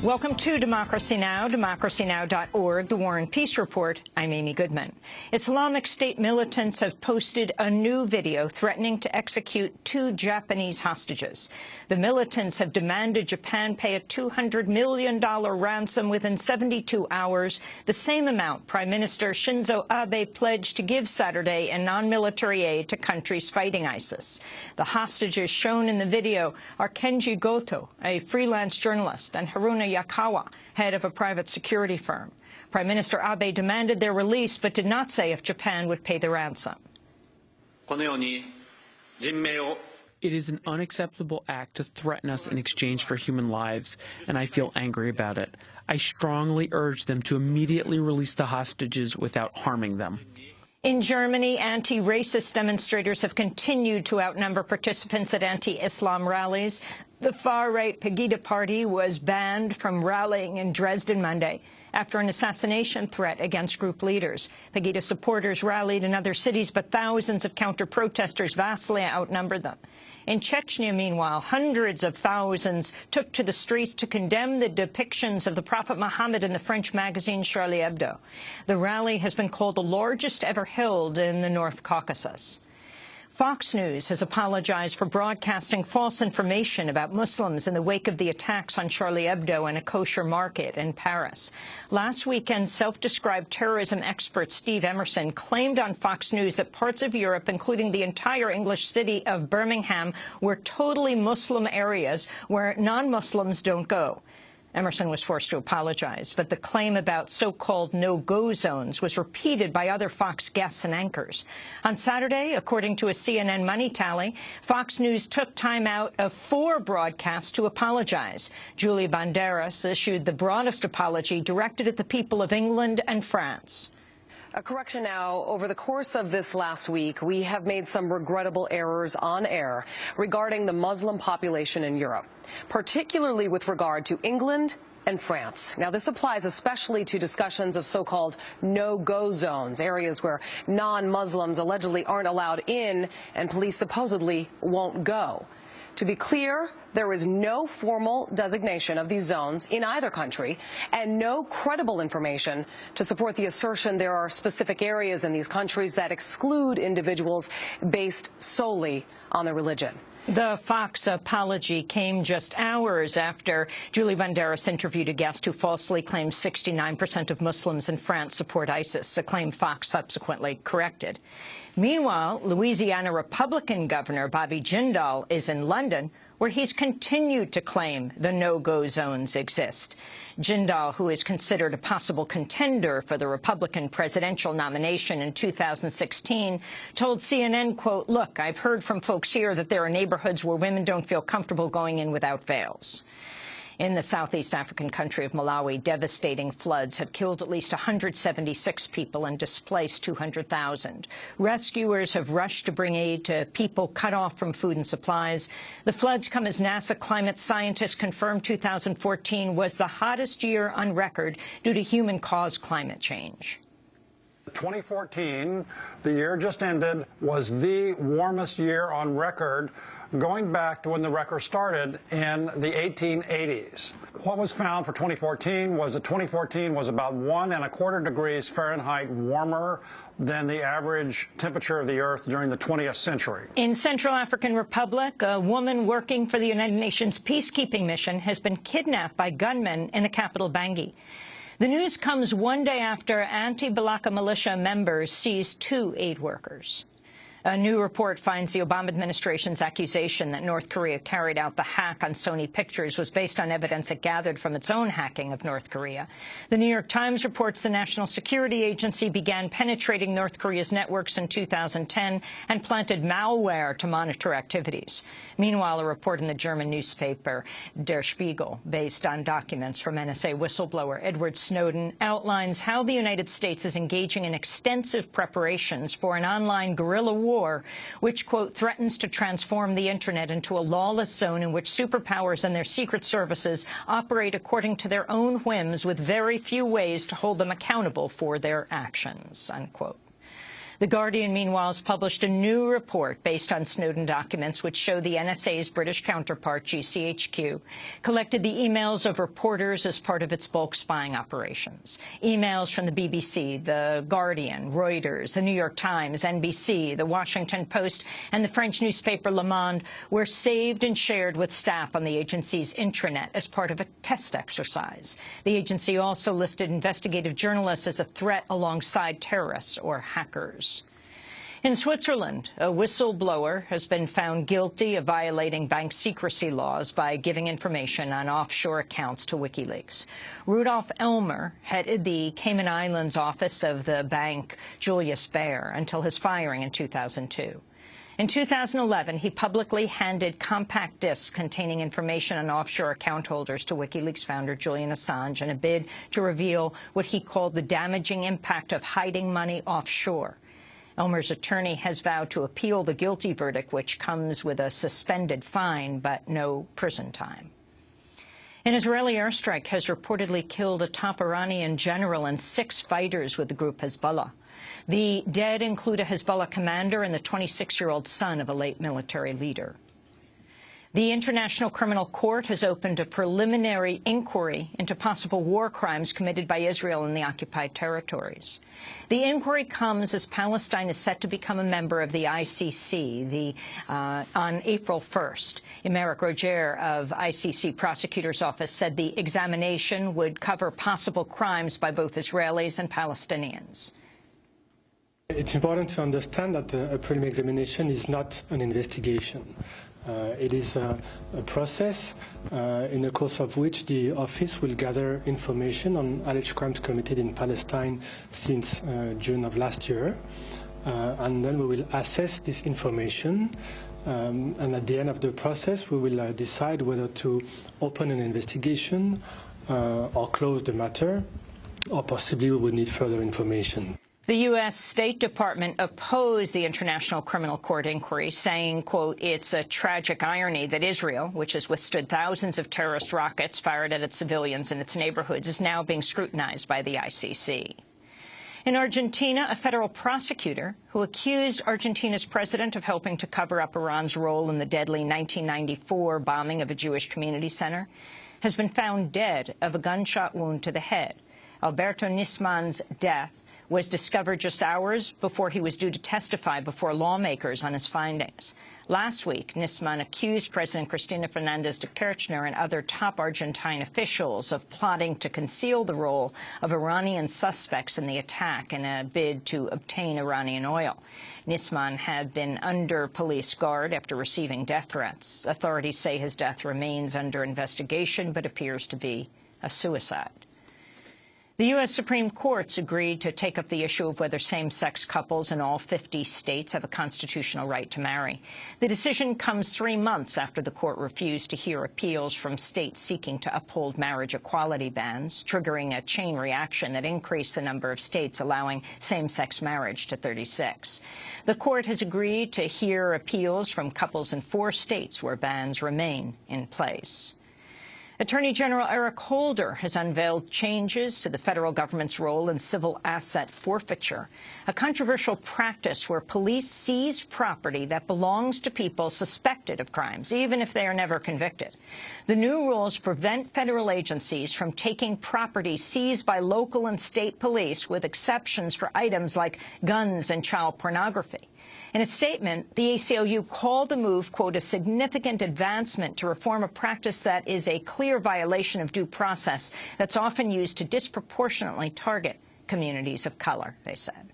Welcome to Democracy Now!, democracynow.org, The War and Peace Report. I'm Amy Goodman. Islamic State militants have posted a new video threatening to execute 2 Japanese hostages. The militants have demanded Japan pay a $200 million ransom within 72 hours, the same amount Prime Minister Shinzo Abe pledged to give Saturday in non-military aid to countries fighting ISIS. The hostages shown in the video are Kenji Goto, a freelance journalist, and Haruna Yakawa, head of a private security firm. Prime Minister Abe demanded their release, but did not say if Japan would pay the ransom. It is an unacceptable act to threaten us in exchange for human lives, and I feel angry about it. I strongly urge them to immediately release the hostages without harming them. In Germany, anti-racist demonstrators have continued to outnumber participants at anti-Islam rallies. The far-right Pegida party was banned from rallying in Dresden Monday after an assassination threat against group leaders. Pegida supporters rallied in other cities, but thousands of counter-protesters vastly outnumbered them. In Chechnya, meanwhile, hundreds of thousands took to the streets to condemn the depictions of the Prophet Muhammad in the French magazine Charlie Hebdo. The rally has been called the largest ever held in the North Caucasus. Fox News has apologized for broadcasting false information about Muslims in the wake of the attacks on Charlie Hebdo and a kosher market in Paris. Last weekend, self-described terrorism expert Steve Emerson claimed on Fox News that parts of Europe, including the entire English city of Birmingham, were totally Muslim areas where non-Muslims don't go. Emerson was forced to apologize, but the claim about so-called no-go zones was repeated by other Fox guests and anchors. On Saturday, according to a CNN money tally, Fox News took time out of 4 broadcasts to apologize. Julie Banderas issued the broadest apology directed at the people of England and France. A correction now. Over the course of this last week, we have made some regrettable errors on air regarding the Muslim population in Europe, particularly with regard to England and France. Now, this applies especially to discussions of so-called no-go zones, areas where non-Muslims allegedly aren't allowed in and police supposedly won't go. To be clear, there is no formal designation of these zones in either country and no credible information to support the assertion there are specific areas in these countries that exclude individuals based solely on their religion. The Fox apology came just hours after Julie Banderas interviewed a guest who falsely claimed 69% of Muslims in France support ISIS, a claim Fox subsequently corrected. Meanwhile, Louisiana Republican Governor Bobby Jindal is in London, where he's continued to claim the no-go zones exist. Jindal, who is considered a possible contender for the Republican presidential nomination in 2016, told CNN, quote, "Look, I've heard from folks here that there are neighborhoods where women don't feel comfortable going in without veils." In the southeast African country of Malawi, devastating floods have killed at least 176 people and displaced 200,000. Rescuers have rushed to bring aid to people cut off from food and supplies. The floods come as NASA climate scientists confirmed 2014 was the hottest year on record due to human-caused climate change. 2014, the year just ended, was the warmest year on record, going back to when the record started in the 1880s. What was found for 2014 was that 2014 was about 1¼ degrees Fahrenheit warmer than the average temperature of the Earth during the 20th century. In Central African Republic, a woman working for the United Nations peacekeeping mission has been kidnapped by gunmen in the capital, Bangui. The news comes one day after anti-Balaka militia members seized 2 aid workers. A new report finds the Obama administration's accusation that North Korea carried out the hack on Sony Pictures was based on evidence it gathered from its own hacking of North Korea. The New York Times reports the National Security Agency began penetrating North Korea's networks in 2010 and planted malware to monitor activities. Meanwhile, a report in the German newspaper Der Spiegel, based on documents from NSA whistleblower Edward Snowden, outlines how the United States is engaging in extensive preparations for an online guerrilla war which, quote, threatens to transform the Internet into a lawless zone in which superpowers and their secret services operate according to their own whims with very few ways to hold them accountable for their actions, unquote. The Guardian, meanwhile, has published a new report based on Snowden documents which show the NSA's British counterpart, GCHQ, collected the emails of reporters as part of its bulk spying operations. Emails from the BBC, the Guardian, Reuters, the New York Times, NBC, the Washington Post, and the French newspaper Le Monde were saved and shared with staff on the agency's intranet as part of a test exercise. The agency also listed investigative journalists as a threat alongside terrorists or hackers. In Switzerland, a whistleblower has been found guilty of violating bank secrecy laws by giving information on offshore accounts to WikiLeaks. Rudolf Elmer headed the Cayman Islands office of the bank Julius Baer until his firing in 2002. In 2011, he publicly handed compact discs containing information on offshore account holders to WikiLeaks founder Julian Assange in a bid to reveal what he called the damaging impact of hiding money offshore. Elmer's attorney has vowed to appeal the guilty verdict, which comes with a suspended fine but no prison time. An Israeli airstrike has reportedly killed a top Iranian general and 6 fighters with the group Hezbollah. The dead include a Hezbollah commander and the 26-year-old son of a late military leader. The International Criminal Court has opened a preliminary inquiry into possible war crimes committed by Israel in the occupied territories. The inquiry comes as Palestine is set to become a member of the ICC on April 1st. Emeric Roger of ICC Prosecutor's Office said the examination would cover possible crimes by both Israelis and Palestinians. It's important to understand that a preliminary examination is not an investigation. It is a process in the course of which the office will gather information on alleged crimes committed in Palestine since June of last year. And then we will assess this information. And at the end of the process, we will decide whether to open an investigation or close the matter, or possibly we will need further information. The U.S. State Department opposed the International Criminal Court inquiry, saying, quote, it's a tragic irony that Israel, which has withstood thousands of terrorist rockets fired at its civilians in its neighborhoods, is now being scrutinized by the ICC. In Argentina, a federal prosecutor who accused Argentina's president of helping to cover up Iran's role in the deadly 1994 bombing of a Jewish community center has been found dead of a gunshot wound to the head. Alberto Nisman's death was discovered just hours before he was due to testify before lawmakers on his findings. Last week, Nisman accused President Cristina Fernández de Kirchner and other top Argentine officials of plotting to conceal the role of Iranian suspects in the attack in a bid to obtain Iranian oil. Nisman had been under police guard after receiving death threats. Authorities say his death remains under investigation but appears to be a suicide. The U.S. Supreme Court's agreed to take up the issue of whether same-sex couples in all 50 states have a constitutional right to marry. The decision comes 3 months after the court refused to hear appeals from states seeking to uphold marriage equality bans, triggering a chain reaction that increased the number of states allowing same-sex marriage to 36. The court has agreed to hear appeals from couples in 4 states where bans remain in place. Attorney General Eric Holder has unveiled changes to the federal government's role in civil asset forfeiture, a controversial practice where police seize property that belongs to people suspected of crimes, even if they are never convicted. The new rules prevent federal agencies from taking property seized by local and state police, with exceptions for items like guns and child pornography. In a statement, the ACLU called the move, quote, a significant advancement to reform a practice that is a clear violation of due process that's often used to disproportionately target communities of color, they said.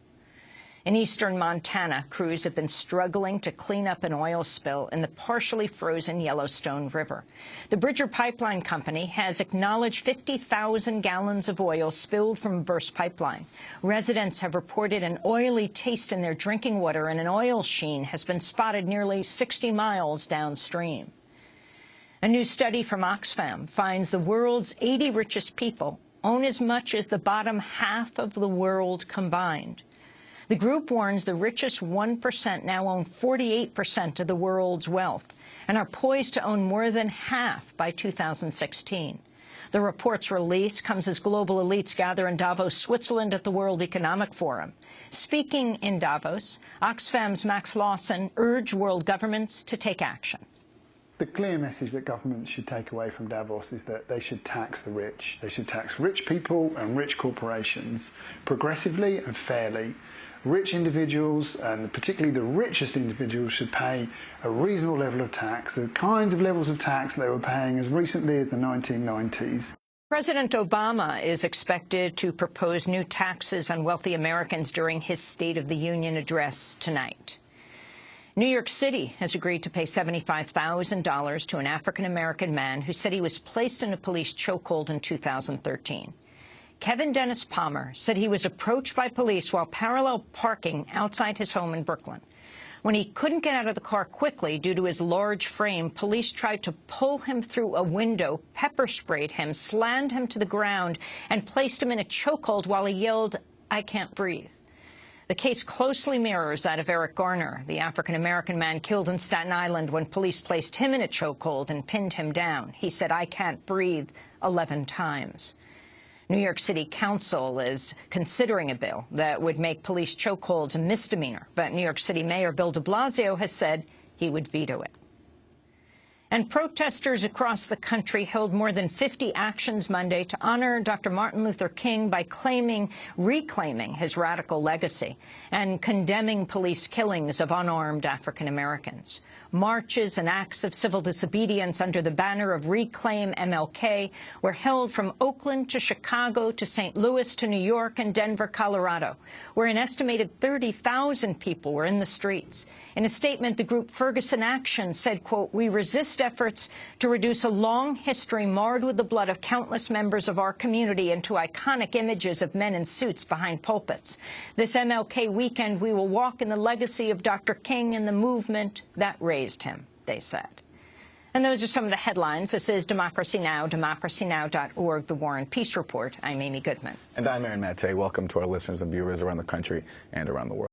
In eastern Montana, crews have been struggling to clean up an oil spill in the partially frozen Yellowstone River. The Bridger Pipeline Company has acknowledged 50,000 gallons of oil spilled from a burst pipeline. Residents have reported an oily taste in their drinking water, and an oil sheen has been spotted nearly 60 miles downstream. A new study from Oxfam finds the world's 80 richest people own as much as the bottom half of the world combined. The group warns the richest 1% now own 48% of the world's wealth and are poised to own more than half by 2016. The report's release comes as global elites gather in Davos, Switzerland at the World Economic Forum. Speaking in Davos, Oxfam's Max Lawson urged world governments to take action. The clear message that governments should take away from Davos is that they should tax the rich. They should tax rich people and rich corporations progressively and fairly. Rich individuals, and particularly the richest individuals, should pay a reasonable level of tax, the kinds of levels of tax they were paying as recently as the 1990s. President Obama is expected to propose new taxes on wealthy Americans during his State of the Union address tonight. New York City has agreed to pay $75,000 to an African-American man who said he was placed in a police chokehold in 2013. Kevin Dennis Palmer said he was approached by police while parallel parking outside his home in Brooklyn. When he couldn't get out of the car quickly due to his large frame, police tried to pull him through a window, pepper sprayed him, slammed him to the ground, and placed him in a chokehold while he yelled, "I can't breathe." The case closely mirrors that of Eric Garner, the African-American man killed in Staten Island when police placed him in a chokehold and pinned him down. He said, "I can't breathe," 11 times. New York City Council is considering a bill that would make police chokeholds a misdemeanor, but New York City Mayor Bill de Blasio has said he would veto it. And protesters across the country held more than 50 actions Monday to honor Dr. Martin Luther King by reclaiming his radical legacy and condemning police killings of unarmed African Americans. Marches and acts of civil disobedience under the banner of Reclaim MLK were held from Oakland to Chicago to St. Louis to New York and Denver, Colorado, where an estimated 30,000 people were in the streets. In a statement, the group Ferguson Action said, quote, "We resist efforts to reduce a long history marred with the blood of countless members of our community into iconic images of men in suits behind pulpits. This MLK weekend, we will walk in the legacy of Dr. King and the movement that raised him," they said. And those are some of the headlines. This is Democracy Now!, democracynow.org, The War and Peace Report. I'm Amy Goodman. And I'm Aaron Maté. Welcome to our listeners and viewers around the country and around the world.